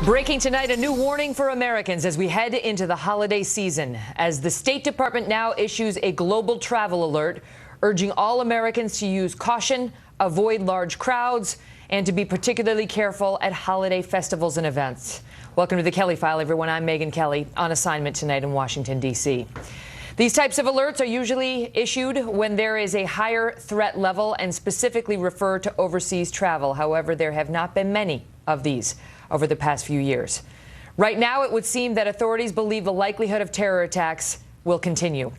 Breaking tonight, a new warning for Americans as we head into the holiday season, as the State Department now issues a global travel alert, urging all Americans to use caution, avoid large crowds, and to be particularly careful at holiday festivals and events. Welcome to the Kelly File, everyone. I'm Megyn Kelly, on assignment tonight in Washington, D.C. These types of alerts are usually issued when there is a higher threat level and specifically refer to overseas travel. However, there have not been many of these over the past few years. Right now, it would seem that authorities believe the likelihood of terror attacks will continue.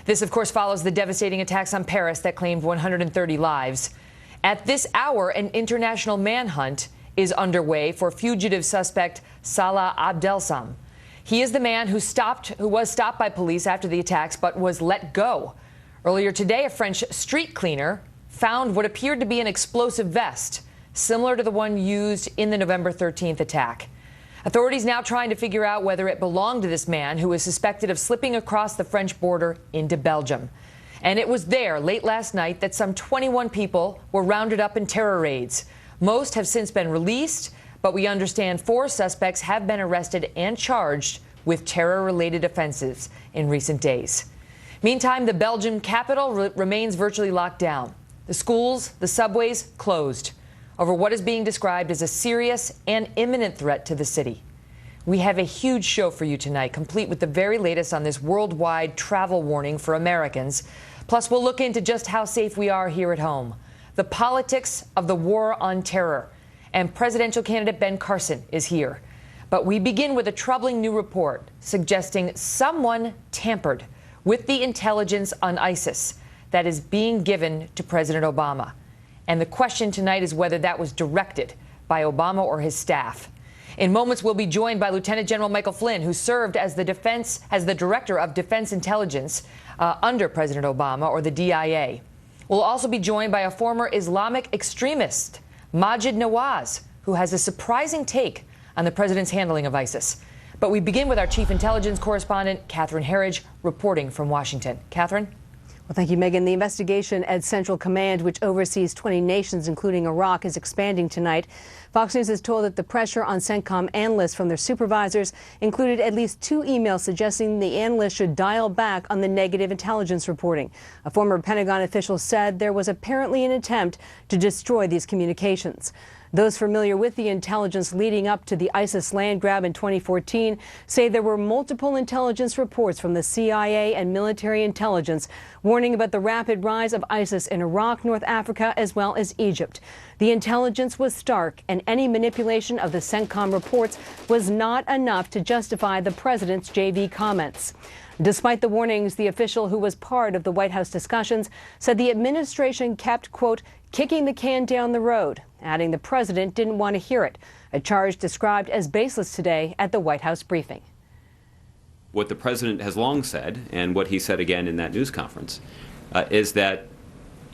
This, of course, follows the devastating attacks on Paris that claimed 130 lives. At this hour, an international manhunt is underway for fugitive suspect Salah Abdeslam. He is the man who was stopped by police after the attacks but was let go. Earlier today, a French street cleaner found what appeared to be an explosive vest, similar to the one used in the November 13th attack. Authorities now trying to figure out whether it belonged to this man who is suspected of slipping across the French border into Belgium. And it was there late last night that some 21 people were rounded up in terror raids. Most have since been released, but we understand 4 suspects have been arrested and charged with terror-related offenses in recent days. Meantime, the Belgian capital remains virtually locked down. The schools, the subways closed over what is being described as a serious and imminent threat to the city. We have a huge show for you tonight, complete with the very latest on this worldwide travel warning for Americans. Plus, we'll look into just how safe we are here at home, the politics of the war on terror, and presidential candidate Ben Carson is here. But we begin with a troubling new report suggesting someone tampered with the intelligence on ISIS that is being given to President Obama. And the question tonight is whether that was directed by Obama or his staff. In moments, we'll be joined by Lieutenant General Michael Flynn, who served as the Director of Defense Intelligence under President Obama, or the DIA. We'll also be joined by a former Islamic extremist, Majid Nawaz, who has a surprising take on the president's handling of ISIS. But we begin with our chief intelligence correspondent, Catherine Herridge, reporting from Washington. Catherine? Well, thank you, Megyn. The investigation at Central Command, which oversees 20 nations, including Iraq, is expanding tonight. Fox News is told that the pressure on CENTCOM analysts from their supervisors included at least 2 emails suggesting the analysts should dial back on the negative intelligence reporting. A former Pentagon official said there was apparently an attempt to destroy these communications. Those familiar with the intelligence leading up to the ISIS land grab in 2014 say there were multiple intelligence reports from the CIA and military intelligence warning about the rapid rise of ISIS in Iraq, North Africa, as well as Egypt. The intelligence was stark, and any manipulation of the CENTCOM reports was not enough to justify the president's JV comments. Despite the warnings, the official who was part of the White House discussions said the administration kept, quote, kicking the can down the road, adding the president didn't want to hear it, a charge described as baseless today at the White House briefing. What the president has long said, and what he said again in that news conference, is that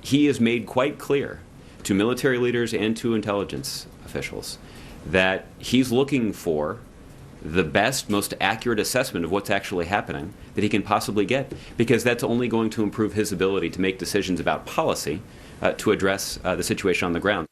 he has made quite clear to military leaders and to intelligence officials that he's looking for the best, most accurate assessment of what's actually happening that he can possibly get, because that's only going to improve his ability to make decisions about policy to address the situation on the ground.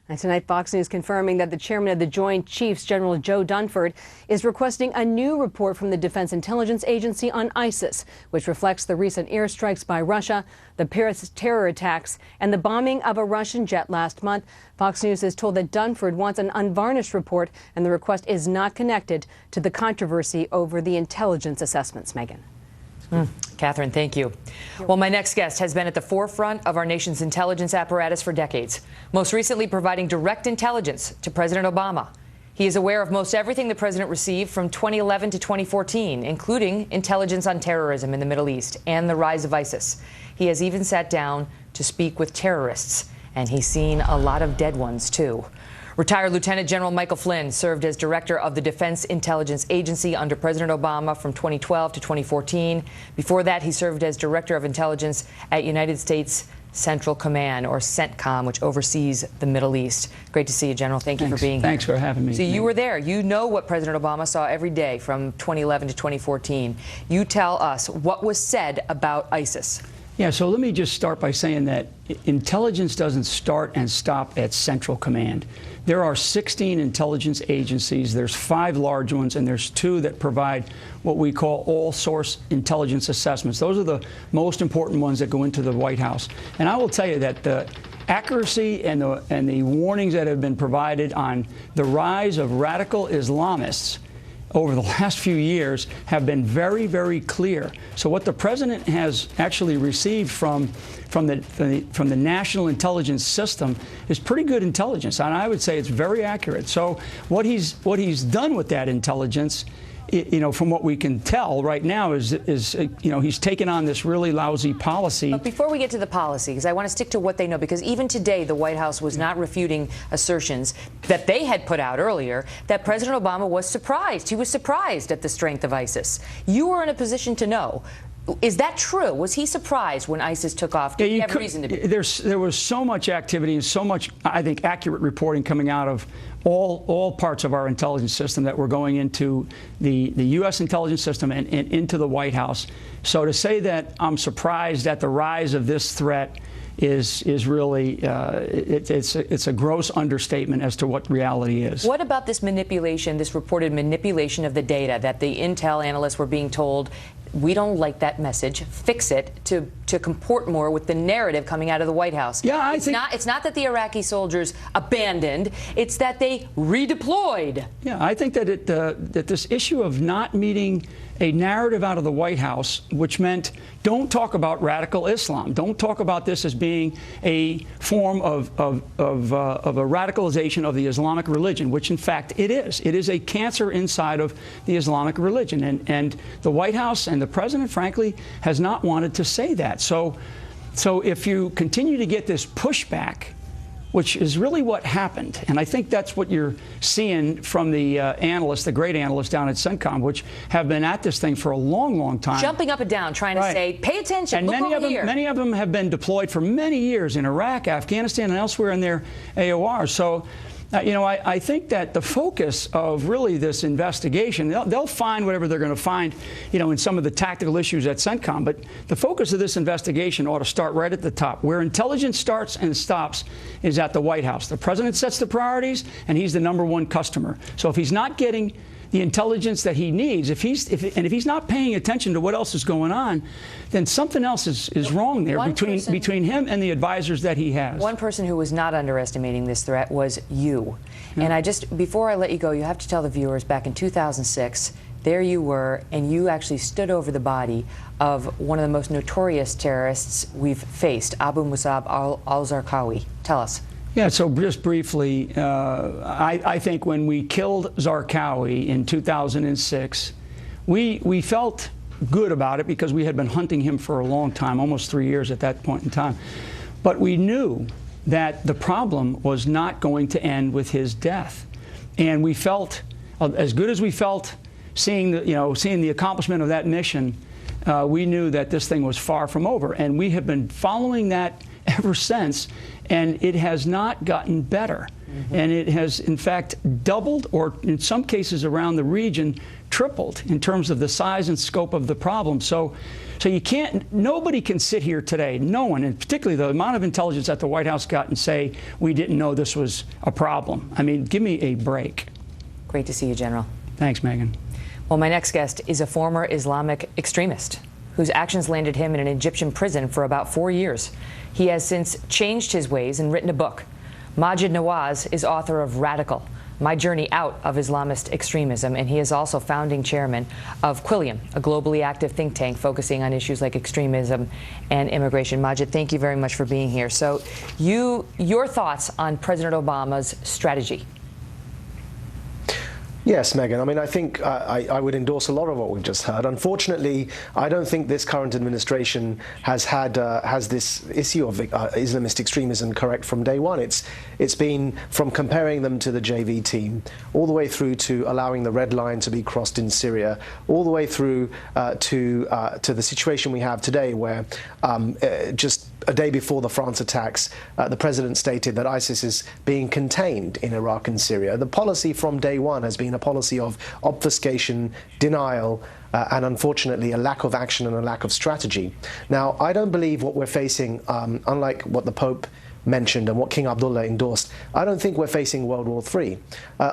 And tonight, Fox News confirming that the chairman of the Joint Chiefs, General Joe Dunford, is requesting a new report from the Defense Intelligence Agency on ISIS, which reflects the recent airstrikes by Russia, the Paris terror attacks, and the bombing of a Russian jet last month. Fox News is told that Dunford wants an unvarnished report, and the request is not connected to the controversy over the intelligence assessments. Megyn. Catherine, thank you. Well, my next guest has been at the forefront of our nation's intelligence apparatus for decades, most recently providing direct intelligence to President Obama. He is aware of most everything the president received from 2011 to 2014, including intelligence on terrorism in the Middle East and the rise of ISIS. He has even sat down to speak with terrorists, and he's seen a lot of dead ones, too. Retired Lieutenant General Michael Flynn served as director of the Defense Intelligence Agency under President Obama from 2012 to 2014. Before that, he served as director of intelligence at United States Central Command, or CENTCOM, which oversees the Middle East. Great to see you, General. Thank you for being here. Thanks for having me. So you were there. You know what President Obama saw every day from 2011 to 2014. You tell us what was said about ISIS. Yeah, so let me just start by saying that intelligence doesn't start and stop at Central Command. There are 16 intelligence agencies. There's 5 large ones, and there's 2 that provide what we call all-source intelligence assessments. Those are the most important ones that go into the White House. And I will tell you that the accuracy and the warnings that have been provided on the rise of radical Islamists over the last few years have been very, very clear. So what the president has actually received from the national intelligence system is pretty good intelligence, and I would say it's very accurate. So what he's done with that intelligence, you know, from what we can tell right now, is you know, he's taken on this really lousy policy. But before we get to the policy, because I want to stick to what they know, because even today the White House was not refuting assertions that they had put out earlier that President Obama was surprised. He was surprised at the strength of ISIS. You were in a position to know. Is that true? Was he surprised when ISIS took off? Did he have reason to be? There was so much activity and so much, I think, accurate reporting coming out of all parts of our intelligence system that were going into the U.S. intelligence system and into the White House. So to say that I'm surprised at the rise of this threat is really it's a gross understatement as to what reality is. What about this manipulation, this reported manipulation of the data that the intel analysts were being told, we don't like that message, fix it to comport more with the narrative coming out of the White House? Yeah, it's not that the Iraqi soldiers abandoned, it's that they redeployed. Yeah, I think that that this issue of not meeting a narrative out of the White House, which meant don't talk about radical Islam, don't talk about this as being a form of a radicalization of the Islamic religion, which in fact it is. It is a cancer inside of the Islamic religion, and the White House and the president, frankly, has not wanted to say that. So if you continue to get this pushback, which is really what happened, and I think that's what you're seeing from the analysts, the great analysts down at CENTCOM, which have been at this thing for a long, long time. Jumping up and down, trying to say, pay attention, and look over here. Many of them have been deployed for many years in Iraq, Afghanistan, and elsewhere in their AOR. So, you know, I think that the focus of really this investigation, they'll find whatever they're going to find, you know, in some of the tactical issues at CENTCOM, but the focus of this investigation ought to start right at the top. Where intelligence starts and stops is at the White House. The president sets the priorities, and he's the #1 customer. So if he's not getting the intelligence that he needs, if he's not paying attention to what else is going on, then something else is wrong there between him and the advisors that he has. One person who was not underestimating this threat was you. Yeah. And before I let you go, you have to tell the viewers, back in 2006, there you were, and you actually stood over the body of one of the most notorious terrorists we've faced, Abu Musab al-Zarqawi. Tell us. Yeah, so just briefly, I think when we killed Zarqawi in 2006, we felt good about it because we had been hunting him for a long time, almost 3 years at that point in time. But we knew that the problem was not going to end with his death. And we felt, as good as we felt seeing the accomplishment of that mission, we knew that this thing was far from over. And we have been following that ever since, and it has not gotten better. Mm-hmm. And it has, in fact, doubled, or in some cases around the region, tripled in terms of the size and scope of the problem. So you can't, nobody can sit here today, no one, and particularly the amount of intelligence that the White House got, and say we didn't know this was a problem. I mean, give me a break. Great to see you, General. Thanks, Megyn. Well, my next guest is a former Islamic extremist whose actions landed him in an Egyptian prison for about 4 years. He has since changed his ways and written a book. Maajid Nawaz is author of Radical, My Journey Out of Islamist Extremism, and he is also founding chairman of Quilliam, a globally active think tank focusing on issues like extremism and immigration. Maajid, thank you very much for being here. So your thoughts on President Obama's strategy? Yes, Megyn. I mean, I think I would endorse a lot of what we've just heard. Unfortunately, I don't think this current administration has this issue of Islamist extremism correct from day one. It's been from comparing them to the JV team, all the way through to allowing the red line to be crossed in Syria, all the way through to the situation we have today, where just a day before the France attacks, the president stated that ISIS is being contained in Iraq and Syria. The policy from day one has been a policy of obfuscation, denial, and unfortunately a lack of action and a lack of strategy. Now, I don't believe what we're facing, unlike what the Pope mentioned and what King Abdullah endorsed, I don't think we're facing World War III.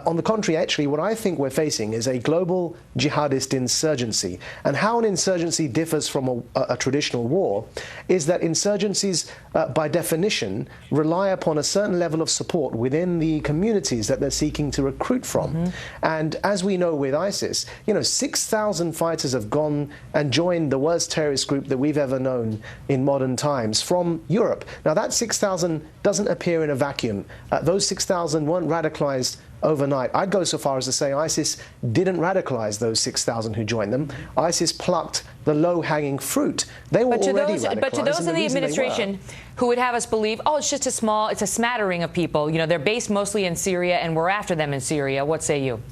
On the contrary, actually, what I think we're facing is a global jihadist insurgency. And how an insurgency differs from a traditional war is that insurgencies, by definition, rely upon a certain level of support within the communities that they're seeking to recruit from. And as we know with ISIS, 6,000 fighters have gone and joined the worst terrorist group that we've ever known in modern times from Europe. Now, that 6,000 doesn't appear in a vacuum. Those 6,000 weren't radicalized overnight. I'd go so far as to say ISIS didn't radicalize those 6,000 who joined them. ISIS plucked the low-hanging fruit. They were already radicalized. But to those in the administration who would have us believe, oh, it's just it's a smattering of people. They're based mostly in Syria, and we're after them in Syria. What say you?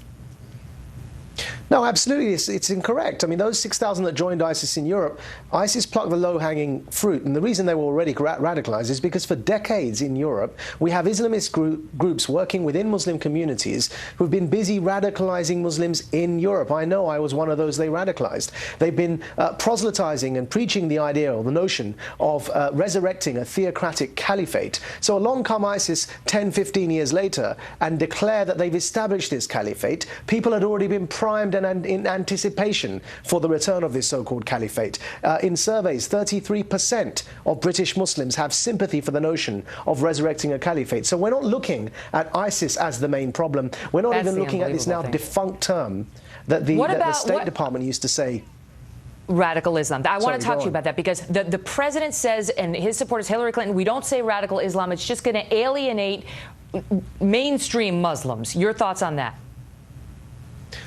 No, absolutely, it's incorrect. I mean, those 6,000 that joined ISIS in Europe, ISIS plucked the low-hanging fruit, and the reason they were already radicalized is because for decades in Europe, we have Islamist groups working within Muslim communities who've been busy radicalizing Muslims in Europe. I know I was one of those they radicalized. They've been proselytizing and preaching the idea or the notion of resurrecting a theocratic caliphate. So along come ISIS 10, 15 years later and declare that they've established this caliphate. People had already been primed and in anticipation for the return of this so-called caliphate. In surveys, 33% of British Muslims have sympathy for the notion of resurrecting a caliphate. So we're not looking at ISIS as the main problem. We're not even looking at this now defunct term that the State Department used to say. Radical Islam. I want to talk to you about that because the president says, and his supporters, Hillary Clinton, we don't say radical Islam. It's just going to alienate mainstream Muslims. Your thoughts on that?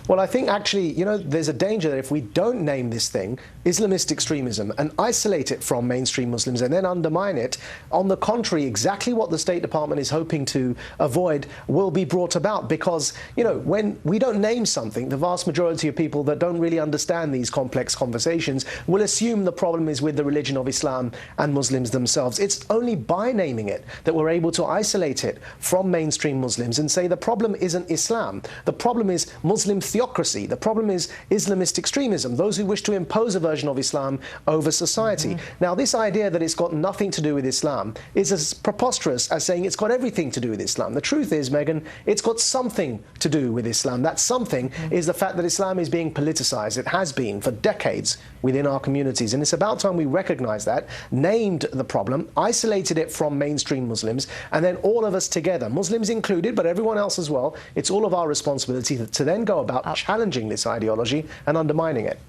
Well, I think actually, there's a danger that if we don't name this thing Islamist extremism and isolate it from mainstream Muslims and then undermine it, on the contrary, exactly what the State Department is hoping to avoid will be brought about because, when we don't name something, the vast majority of people that don't really understand these complex conversations will assume the problem is with the religion of Islam and Muslims themselves. It's only by naming it that we're able to isolate it from mainstream Muslims and say the problem isn't Islam. The problem is Muslim theocracy. The problem is Islamist extremism, those who wish to impose a version of Islam over society. Now, this idea that it's got nothing to do with Islam is as preposterous as saying it's got everything to do with Islam. The truth is, Megyn, it's got something to do with Islam. That something is the fact that Islam is being politicized. It has been for decades within our communities. And it's about time we recognize that, named the problem, isolated it from mainstream Muslims, and then all of us together, Muslims included, but everyone else as well, it's all of our responsibility to then go about challenging this ideology and undermining it.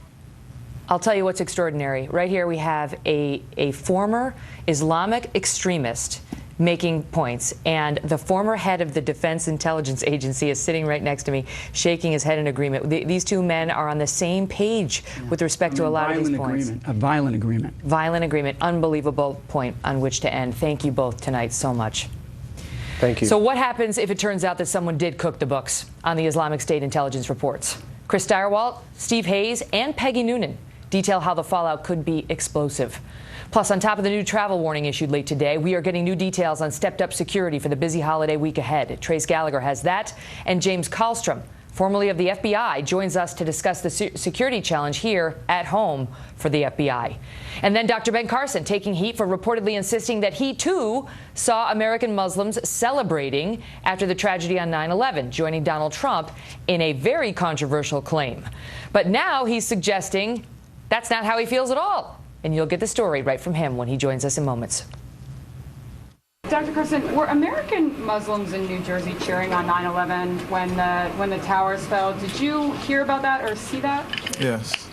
I'll tell you what's extraordinary. Right here we have a former Islamic extremist making points, and the former head of the Defense Intelligence Agency is sitting right next to me, shaking his head in agreement. These two men are on the same page with respect to a lot of these points. A violent agreement. Violent agreement. Unbelievable point on which to end. Thank you both tonight so much. Thank you. So what happens if it turns out that someone did cook the books on the Islamic State intelligence reports? Chris Stirewalt, Steve Hayes, and Peggy Noonan detail how the fallout could be explosive. Plus, on top of the new travel warning issued late today, we are getting new details on stepped-up security for the busy holiday week ahead. Trace Gallagher has that, and James Kallstrom, formerly of the FBI, joins us to discuss the security challenge here at home for the FBI. And then Dr. Ben Carson taking heat for reportedly insisting that he, too, saw American Muslims celebrating after the tragedy on 9/11, joining Donald Trump in a very controversial claim. But now he's suggesting that's not how he feels at all. And you'll get the story right from him when he joins us in moments. Dr. Carson, were American Muslims in New Jersey cheering on 9/11 when the towers fell? Did you hear about that or see that? Yes.